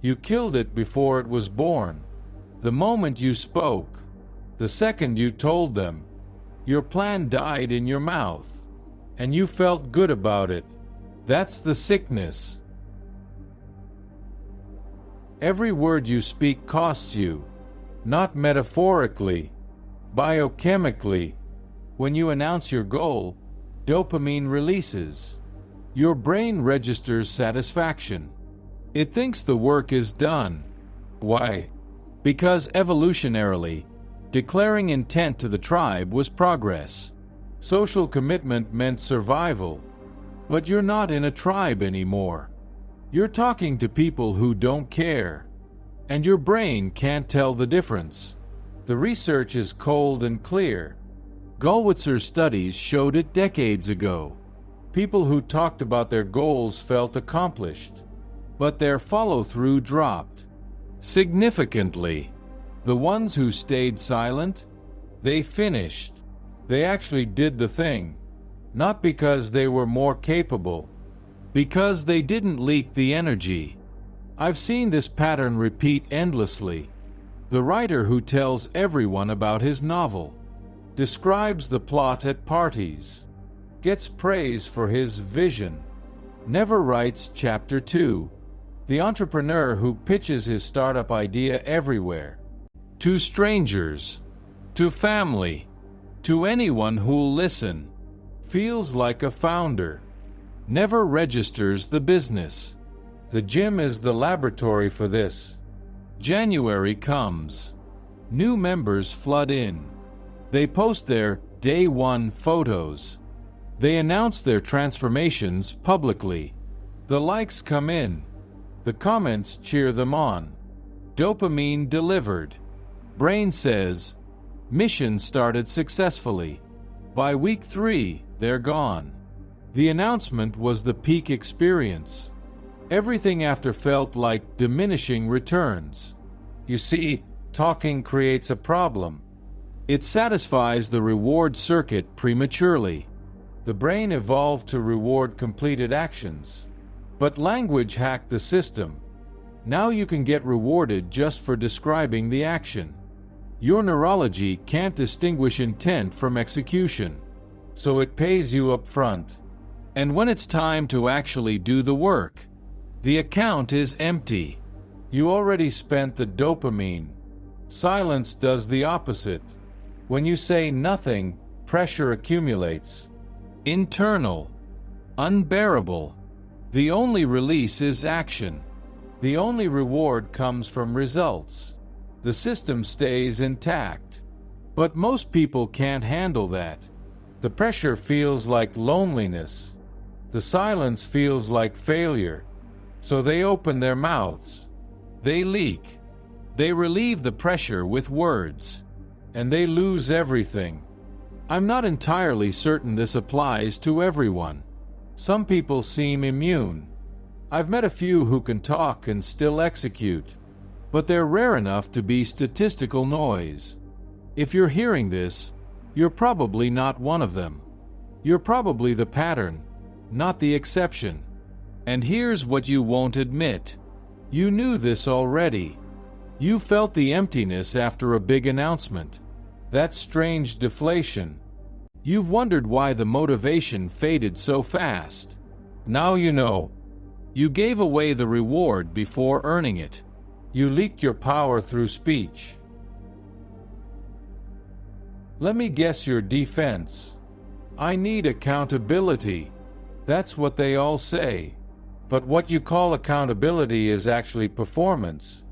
You killed it before it was born. The moment you spoke, the second you told them, your plan died in your mouth. And you felt good about it. That's the sickness. Every word you speak costs you, not metaphorically, biochemically. When you announce your goal, dopamine releases. Your brain registers satisfaction. It thinks the work is done. Why? Because evolutionarily, declaring intent to the tribe was progress. Social commitment meant survival. But you're not in a tribe anymore. You're talking to people who don't care. And your brain can't tell the difference. The research is cold and clear. Gulwitzer's studies showed it decades ago. People who talked about their goals felt accomplished, but their follow-through dropped significantly. The ones who stayed silent, they finished. They actually did the thing, not because they were more capable, because they didn't leak the energy. I've seen this pattern repeat endlessly. The writer who tells everyone about his novel, describes the plot at parties, gets praise for his vision, never writes chapter 2. The entrepreneur who pitches his startup idea everywhere, to strangers, to family, to anyone who'll listen, feels like a founder, never registers the business. The gym is the laboratory for this. January comes. New members flood in. They post their day one photos. They announce their transformations publicly. The likes come in. The comments cheer them on. Dopamine delivered. Brain says, mission started successfully. By week 3, they're gone. The announcement was the peak experience. Everything after felt like diminishing returns. You see, talking creates a problem. It satisfies the reward circuit prematurely. The brain evolved to reward completed actions. But language hacked the system. Now you can get rewarded just for describing the action. Your neurology can't distinguish intent from execution, so it pays you up front. And when it's time to actually do the work, the account is empty. You already spent the dopamine. Silence does the opposite. When you say nothing, pressure accumulates. Internal. Unbearable. The only release is action. The only reward comes from results. The system stays intact. But most people can't handle that. The pressure feels like loneliness. The silence feels like failure. So they open their mouths. They leak. They relieve the pressure with words. And they lose everything. I'm not entirely certain this applies to everyone. Some people seem immune. I've met a few who can talk and still execute, but they're rare enough to be statistical noise. If you're hearing this, you're probably not one of them. You're probably the pattern, not the exception. And here's what you won't admit. You knew this already. You felt the emptiness after a big announcement. That strange deflation. You've wondered why the motivation faded so fast. Now you know. You gave away the reward before earning it. You leaked your power through speech. Let me guess your defense. I need accountability. That's what they all say. But what you call accountability is actually performance.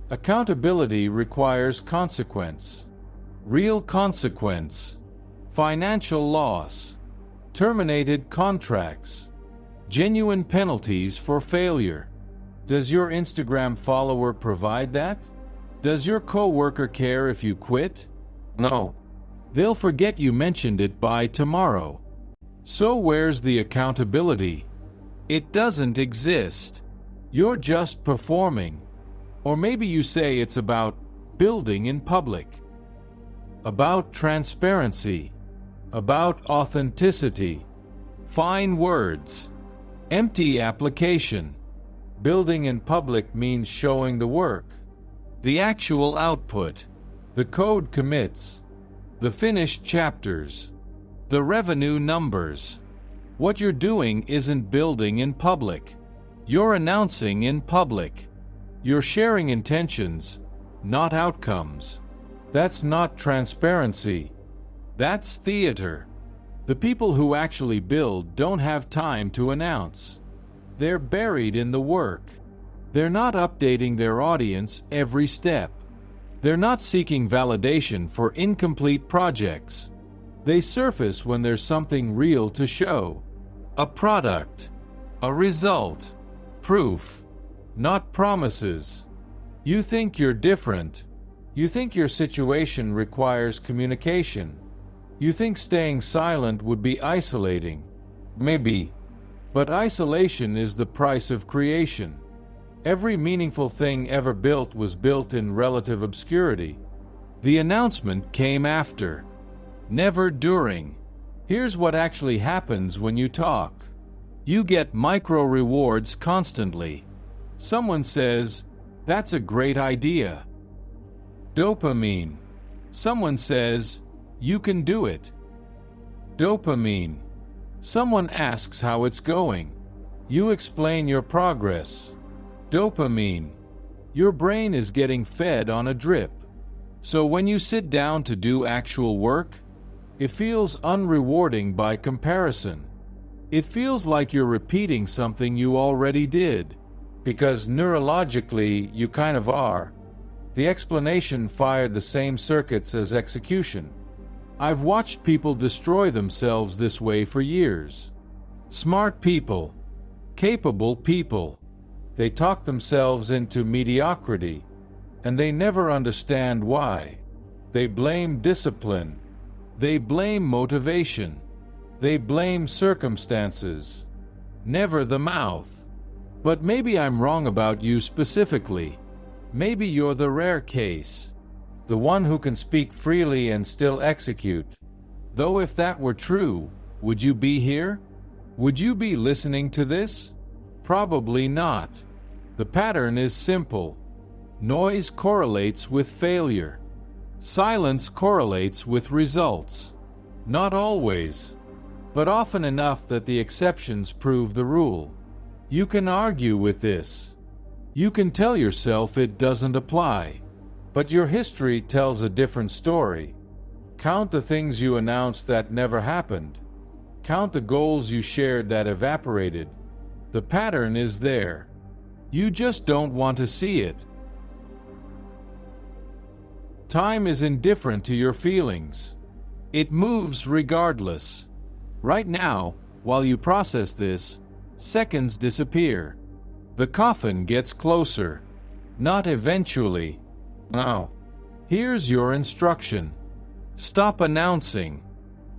Accountability requires consequence. Real consequence. Financial loss. Terminated contracts. Genuine penalties for failure. Does your Instagram follower provide that? Does your coworker care if you quit? No. They'll forget you mentioned it by tomorrow. So where's the accountability? It doesn't exist. You're just performing. Or maybe you say it's about building in public. About transparency. About authenticity. Fine words. Empty application. Building in public means showing the work, the actual output, the code commits, the finished chapters, the revenue numbers. What you're doing isn't building in public. You're announcing in public. You're sharing intentions, not outcomes. That's not transparency. That's theater. The people who actually build don't have time to announce. They're buried in the work. They're not updating their audience every step. They're not seeking validation for incomplete projects. They surface when there's something real to show. A product, a result, proof, not promises. You think you're different. You think your situation requires communication. You think staying silent would be isolating. Maybe. But isolation is the price of creation. Every meaningful thing ever built was built in relative obscurity. The announcement came after, never during. Here's what actually happens when you talk. You get micro rewards constantly. Someone says, "That's a great idea." Dopamine. Someone says, "You can do it." Dopamine. Someone asks how it's going. You explain your progress. Dopamine. Your brain is getting fed on a drip. So when you sit down to do actual work, it feels unrewarding by comparison. It feels like you're repeating something you already did, because neurologically you kind of are. The explanation fired the same circuits as execution. I've watched people destroy themselves this way for years. Smart people, capable people, they talk themselves into mediocrity, and they never understand why. They blame discipline. They blame motivation. They blame circumstances. Never the mouth. But maybe I'm wrong about you specifically. Maybe you're the rare case. The one who can speak freely and still execute. Though if that were true, would you be here? Would you be listening to this? Probably not. The pattern is simple. Noise correlates with failure. Silence correlates with results. Not always, but often enough that the exceptions prove the rule. You can argue with this. You can tell yourself it doesn't apply. But your history tells a different story. Count the things you announced that never happened. Count the goals you shared that evaporated. The pattern is there. You just don't want to see it. Time is indifferent to your feelings. It moves regardless. Right now, while you process this, seconds disappear. The coffin gets closer. Not eventually. Now, here's your instruction. Stop announcing.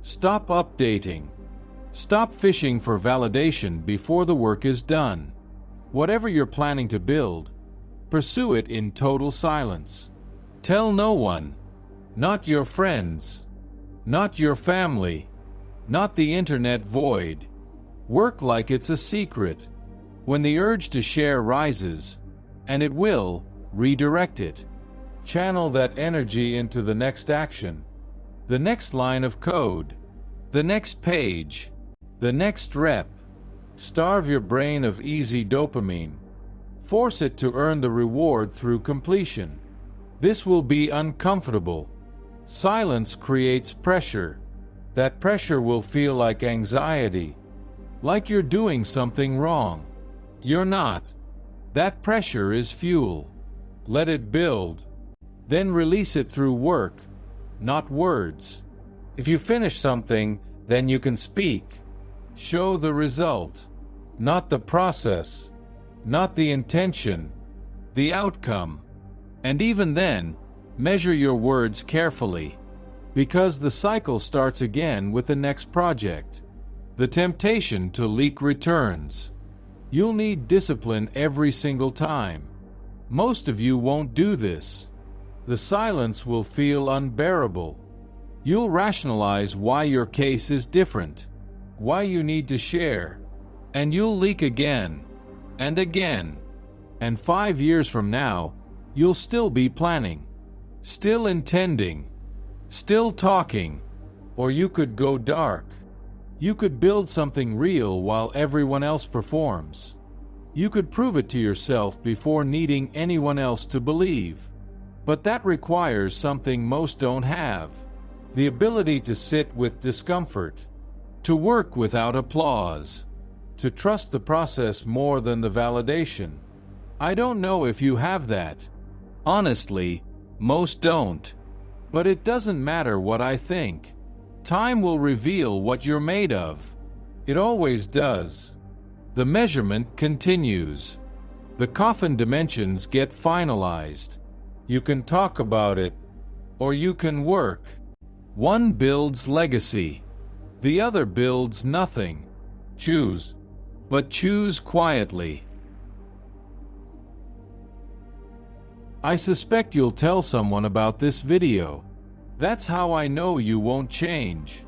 Stop updating. Stop fishing for validation before the work is done. Whatever you're planning to build, pursue it in total silence. Tell no one. Not your friends. Not your family. Not the internet void. Work like it's a secret. When the urge to share rises, and it will, redirect it. Channel that energy into the next action, the next line of code, the next page, the next rep. Starve your brain of easy dopamine. Force it to earn the reward through completion. This will be uncomfortable. Silence creates pressure. That pressure will feel like anxiety, like you're doing something wrong. You're not. That pressure is fuel. Let it build. Then release it through work, not words. If you finish something, then you can speak. Show the result, not the process, not the intention, the outcome. And even then, measure your words carefully, because the cycle starts again with the next project. The temptation to leak returns. You'll need discipline every single time. Most of you won't do this. The silence will feel unbearable. You'll rationalize why your case is different, why you need to share, and you'll leak again, and again, And 5 years from now, you'll still be planning, still intending, still talking, or you could go dark. You could build something real while everyone else performs. You could prove it to yourself before needing anyone else to believe. But that requires something most don't have: the ability to sit with discomfort, to work without applause, to trust the process more than the validation. I don't know if you have that. Honestly, most don't. But it doesn't matter what I think. Time will reveal what you're made of. It always does. The measurement continues. The coffin dimensions get finalized. You can talk about it, or you can work. One builds legacy. The other builds nothing. Choose. But choose quietly. I suspect you'll tell someone about this video. That's how I know you won't change.